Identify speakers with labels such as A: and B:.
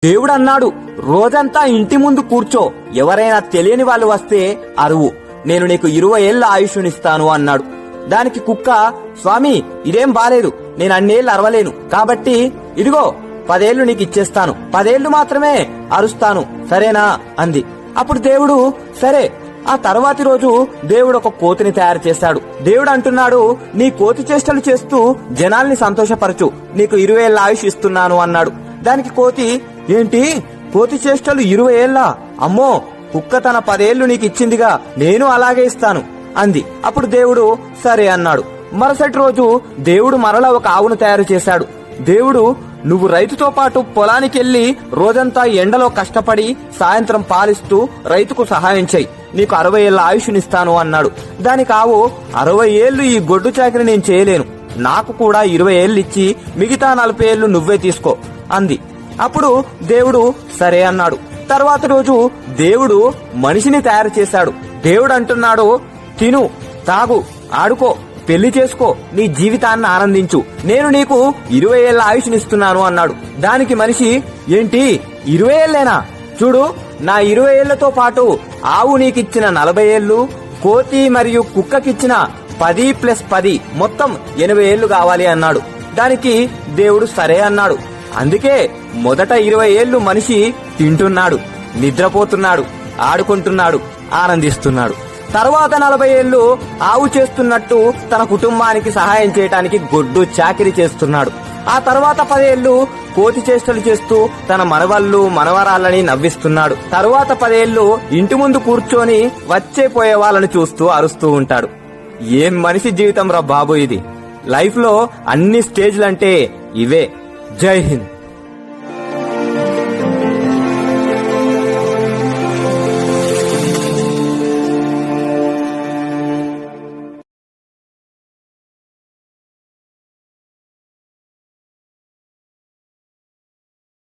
A: దేవుడు అన్నాడు, రోజంతా ఇంటి ముందు కూర్చో, ఎవరైనా తెలియని వాళ్ళు వస్తే అరువు, నేను నీకు 20 ఏళ్ల ఆయుష్నిస్తాను అన్నాడు. దానికి కుక్క, స్వామి ఇదేం బాలేదు, నేను అన్నేళ్లు అరవలేను, కాబట్టి ఇదిగో 10 ఏళ్లు నీకు ఇచ్చేస్తాను, 10 ఏళ్లు మాత్రమే అరుస్తాను, సరేనా అంది. అప్పుడు దేవుడు సరే. ఆ తర్వాతి రోజు దేవుడు ఒక కోతిని తయారు చేశాడు. దేవుడు అంటున్నాడు, నీ కోతి చేష్టలు చేస్తూ జనాల్ని సంతోషపరచు, నీకు 20 ఏళ్ల ఆయుష్ ఇస్తున్నాను అన్నాడు. దానికి కోతి, ఏంటి కోతి చేష్టలు 20 ఏళ్ల? అమ్మో, కుక్క తన 10 ఏళ్లు నీకు ఇచ్చిందిగా, నేను అలాగే ఇస్తాను అంది. అప్పుడు దేవుడు సరే అన్నాడు. మరుసటి రోజు దేవుడు మరలా ఒక ఆవును తయారు చేశాడు. దేవుడు, నువ్వు రైతుతో పాటు పొలానికెళ్లి రోజంతా ఎండలో కష్టపడి సాయంత్రం పాలిస్తూ రైతుకు సహాయం చెయ్యి, నీకు 60 ఏళ్ల ఆయుష్నిస్తాను అన్నాడు. దానికి ఆవు, 60 ఏళ్లు ఈ గొడ్డు చాకరీ నేను చేయలేను, నాకు కూడా 20 ఏళ్లు ఇచ్చి మిగతా 40 ఏళ్లు నువ్వే తీసుకో అంది. అప్పుడు దేవుడు సరే అన్నాడు. తర్వాత రోజు దేవుడు మనిషిని తయారు చేశాడు. దేవుడు అంటున్నాడు, తిను, తాగు, ఆడుకో, పెళ్లి చేసుకో, నీ జీవితాన్ని ఆనందించు, నేను నీకు 20 ఏళ్ల ఆయుష్నిస్తున్నాను అన్నాడు. దానికి మనిషి, ఏంటి 20 ఏళ్లేనా? చూడు, నా 20 ఏళ్లతో పాటు ఆవు నీకిచ్చిన 40 ఏళ్లు, కోతి మరియు కుక్కకిచ్చిన 10 + 10 మొత్తం 80 ఏళ్లు కావాలి అన్నాడు. దానికి దేవుడు సరే అన్నాడు. అందుకే మొదట 20 ఏళ్లు మనిషి తింటున్నాడు, నిద్రపోతున్నాడు, ఆడుకుంటున్నాడు, ఆనందిస్తున్నాడు. తర్వాత 40 ఏళ్లు ఆవు చేస్తున్నట్టు తన కుటుంబానికి సహాయం చేయడానికి గొడ్డు చాకిరీ చేస్తున్నాడు. ఆ తర్వాత 10 ఏళ్లు కోతి చేష్టలు చేస్తూ తన మనవళ్ళు మనవరాళ్ళని నవ్విస్తున్నాడు. తరువాత 10 ఏళ్లు ఇంటి ముందు కూర్చొని వచ్చే పోయే వాళ్ళని చూస్తూ అరుస్తూ ఉంటాడు. ఏం మనిషి జీవితం రా బాబు ఇది. లైఫ్ లో అన్ని స్టేజ్లంటే ఇవే. జై హింద్.